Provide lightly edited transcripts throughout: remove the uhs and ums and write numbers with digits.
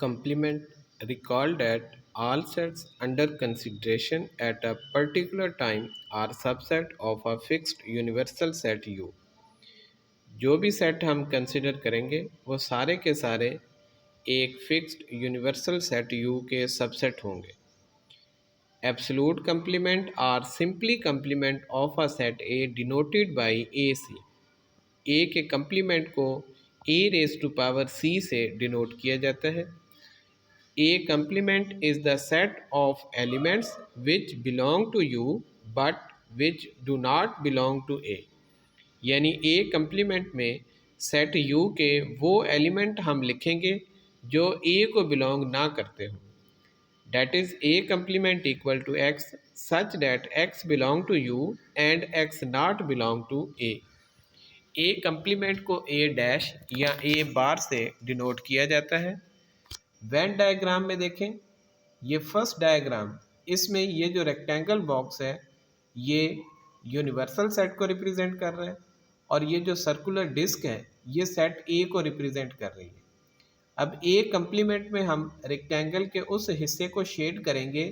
complement, recall that all sets under consideration at a particular time are subset of a fixed universal set U। जो भी set हम consider करेंगे वो सारे के सारे एक फिक्स्ड यूनिवर्सल सेट U के सबसेट होंगे। Absolute complement are simply complement of a set A denoted by AC। A के complement को A raised to power C से डिनोट किया जाता है। A complement is the set of elements which belong to U but which do not belong to A। यानी A complement में set U के वो एलिमेंट हम लिखेंगे जो A को बिलोंग ना करते हो। That is A complement equal to X such that X belong to U and X not belong to A। A complement को A डैश या A बार से डिनोट किया जाता है। वेन डायग्राम में देखें, ये फर्स्ट डायग्राम, इसमें ये जो रेक्टेंगल बॉक्स है ये यूनिवर्सल सेट को रिप्रेजेंट कर रहा है और ये जो सर्कुलर डिस्क है ये सेट A को रिप्रेजेंट कर रही है। अब ए कंप्लीमेंट में हम रेक्टेंगल के उस हिस्से को शेड करेंगे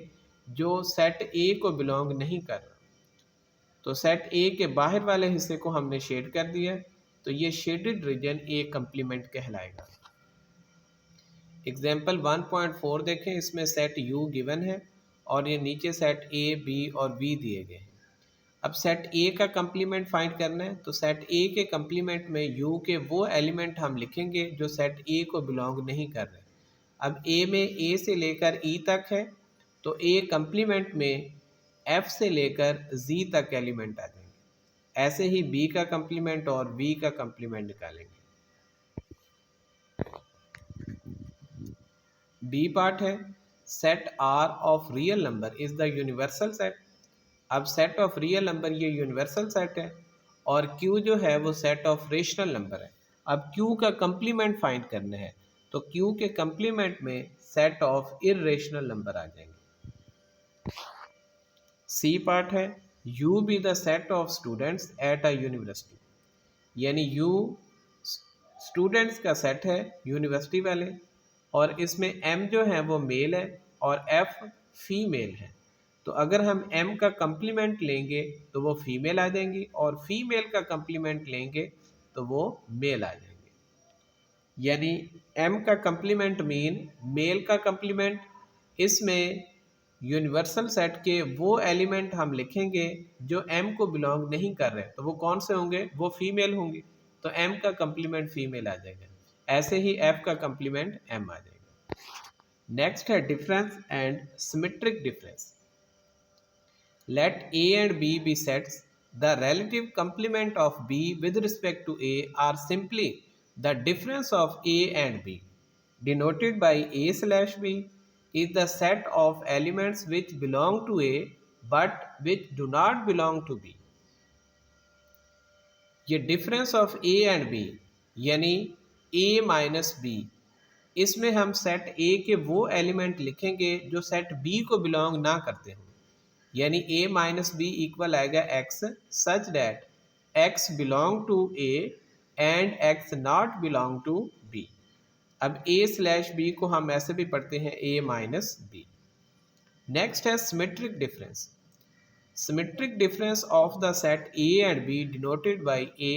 जो सेट ए को बिलोंग नहीं कर रहा। तो सेट ए के बाहर वाले हिस्से को हमने शेड कर दिया, तो ये शेडेड रीजन ए कंप्लीमेंट कहलाएगा। एग्जाम्पल 1.4 देखें, इसमें सेट यू गिवन है और ये नीचे सेट ए बी और बी दिए गए हैं। अब सेट ए का कंप्लीमेंट फाइंड करना है, तो सेट ए के कंप्लीमेंट में यू के वो एलिमेंट हम लिखेंगे जो सेट ए को बिलोंग नहीं कर रहे। अब ए में ए से लेकर ई तक है, तो ए कंप्लीमेंट में एफ से लेकर जी तक एलिमेंट आ जाएंगे। ऐसे ही बी का कंप्लीमेंट और बी का कंप्लीमेंट निकालेंगे। बी पार्ट है, set R of real number is the universal set. अब सेट ऑफ रियल नंबर ये यूनिवर्सल सेट है और Q जो है वो सेट ऑफ रेशनल नंबर है। अब Q का कंप्लीमेंट फाइंड करना है, तो Q के कंप्लीमेंट में सेट ऑफ इरेशनल नंबर आ जाएंगे। सी पार्ट है, U be the set of students at a university. यानी U स्टूडेंट्स का सेट है यूनिवर्सिटी वाले और इसमें M जो है वो मेल है और F फीमेल है। तो अगर हम M का कंप्लीमेंट लेंगे तो वो फीमेल आ जाएंगी और फीमेल का कंप्लीमेंट लेंगे तो वो मेल आ जाएंगे। यानी M का कंप्लीमेंट मीन मेल का कंप्लीमेंट, इसमें यूनिवर्सल सेट के वो एलिमेंट हम लिखेंगे जो M को बिलोंग नहीं कर रहे, तो वो कौन से होंगे, वो फीमेल होंगे, तो M का कंप्लीमेंट फीमेल आ जाएगा। ऐसे ही F का कंप्लीमेंट M आ जाएगा। नेक्स्ट है difference and symmetric difference. Let A and B be sets. The relative complement of B with respect to A are simply the difference of A and B. Denoted by A slash B is the set of elements which belong to A but which do not belong to B. ये difference of A and B यानी A minus B, इसमें हम set A के वो element लिखेंगे जो set B को belong ना करते हों। यानी A माइनस बी इक्वल आएगा X such that X belong to A and X not belong to B। अब A स्लैश B को हम ऐसे भी पढ़ते हैं A माइनस बी। नेक्स्ट है symmetric difference. Symmetric difference of the set A and B denoted by A,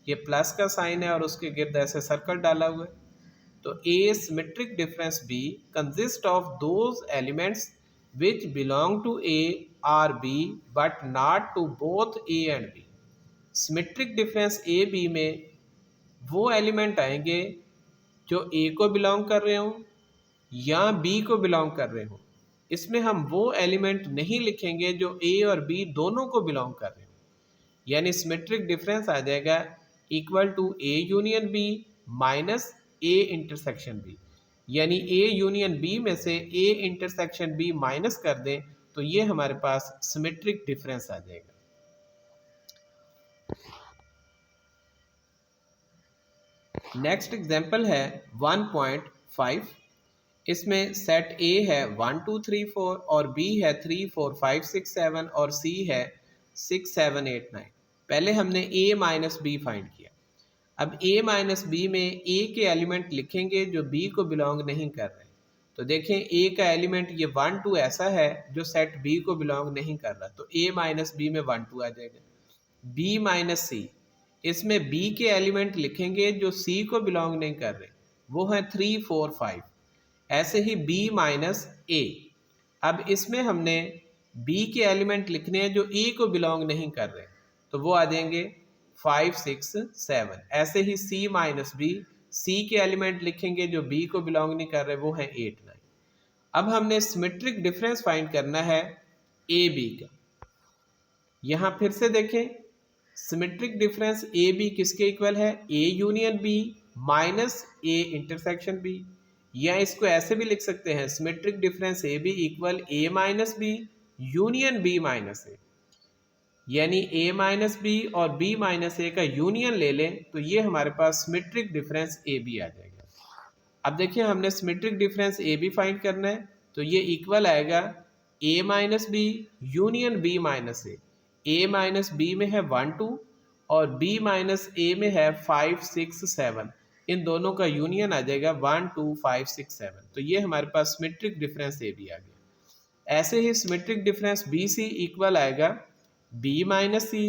ये plus का साइन है और उसके गिर्द ऐसे सर्कल डाला हुआ है। तो A symmetric difference B consist of those elements which belong to A or B but not to both A and B। Symmetric difference A B में वो एलिमेंट आएंगे जो A को बिलोंग कर रहे हों या B को बिलोंग कर रहे हों। इसमें हम वो एलिमेंट नहीं लिखेंगे जो A और B दोनों को बिलोंग कर रहे हों। यानी सिमेट्रिक डिफरेंस आ जाएगा equal to A union B minus A intersection B। यानी A यूनियन B में से A इंटरसेक्शन B माइनस कर दें तो ये हमारे पास सिमेट्रिक डिफरेंस आ जाएगा। नेक्स्ट एग्जांपल है 1.5। इसमें सेट A है 1 2 3 4 और B है 3 4 5 6 7 और C है 6 7 8 9। पहले हमने A माइनस B फाइंड किया। अब a माइनस बी में a के एलिमेंट लिखेंगे जो b को बिलोंग नहीं कर रहे। तो देखें a का एलिमेंट ये 1 2 ऐसा है जो सेट b को बिलोंग नहीं कर रहा, तो a माइनस बी में 1 2 आ जाएगा। b माइनस सी, इसमें b के एलिमेंट लिखेंगे जो c को बिलोंग नहीं कर रहे, वो है 3 4 5। ऐसे ही b माइनस a, अब इसमें हमने b के एलिमेंट लिखने हैं जो a को बिलोंग नहीं कर रहे, तो वो आ जाएंगे 5 6 7। ऐसे ही c माइनस बी, c के एलिमेंट लिखेंगे जो b को बिलोंग नहीं कर रहे, वो है 8 9। अब हमने सिमेट्रिक डिफरेंस फाइंड करना है ए बी का। यहाँ फिर से देखें, सिमेट्रिक डिफरेंस ए बी किसके इक्वल है, A union B minus A intersection B, या इसको ऐसे भी लिख सकते हैं, symmetric difference A B equal A minus B union B minus A, यानी ए माइनस बी और बी माइनस ए का यूनियन ले लें तो ये हमारे पास सिमेट्रिक डिफरेंस ए बी आ जाएगा। अब देखिए हमने symmetric difference A B find करना है, तो ये इक्वल आएगा A minus B union B minus A minus B में है 1 2 और b माइनस ए में है 5 6 7, इन दोनों का यूनियन आ जाएगा 1 2 5 6 7। तो ये हमारे पास सिमेट्रिक डिफरेंस ए बी आ गया। ऐसे ही symmetric difference B C equal आएगा b minus C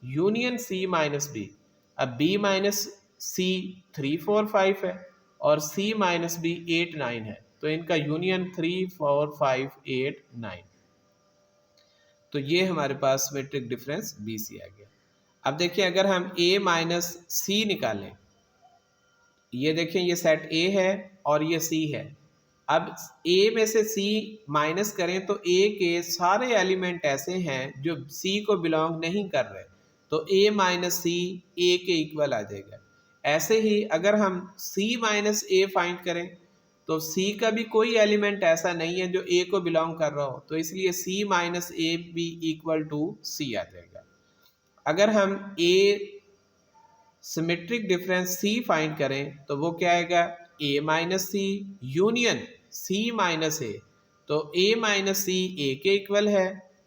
union c minus B. अब b माइनस सी 3 4 5 है और c माइनस बी 8 9 है, तो इनका यूनियन 3 4 5 8 9। तो ये हमारे पास सिमेट्रिक डिफरेंस बी सी आ गया। अब देखिए अगर हम a माइनस सी निकालें, ये देखें ये सेट a है और ये c है। अब a में से c माइनस करें तो a के सारे एलिमेंट ऐसे हैं जो c को बिलोंग नहीं कर रहे, तो a माइनस सी a के इक्वल आ जाएगा। ऐसे ही अगर हम c माइनस a फाइंड करें तो c का भी कोई एलिमेंट ऐसा नहीं है जो a को बिलोंग कर रहा हो, तो इसलिए c माइनस ए भी इक्वल टू c आ जाएगा। अगर हम a symmetric difference c find करें तो वो क्या आएगा, a minus C union c minus A, तो a माइनस सी a के इक्वल है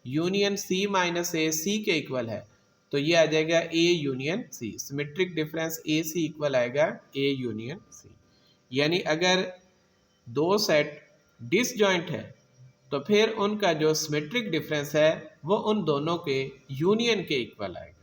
union c minus A c के इक्वल है, तो ये आ जाएगा a union c। Symmetric difference a c equal आएगा a यूनियन c। यानी अगर दो सेट डिसजॉइंट है तो फिर उनका जो सिमेट्रिक डिफरेंस है वो उन दोनों के यूनियन के इक्वल आएगा।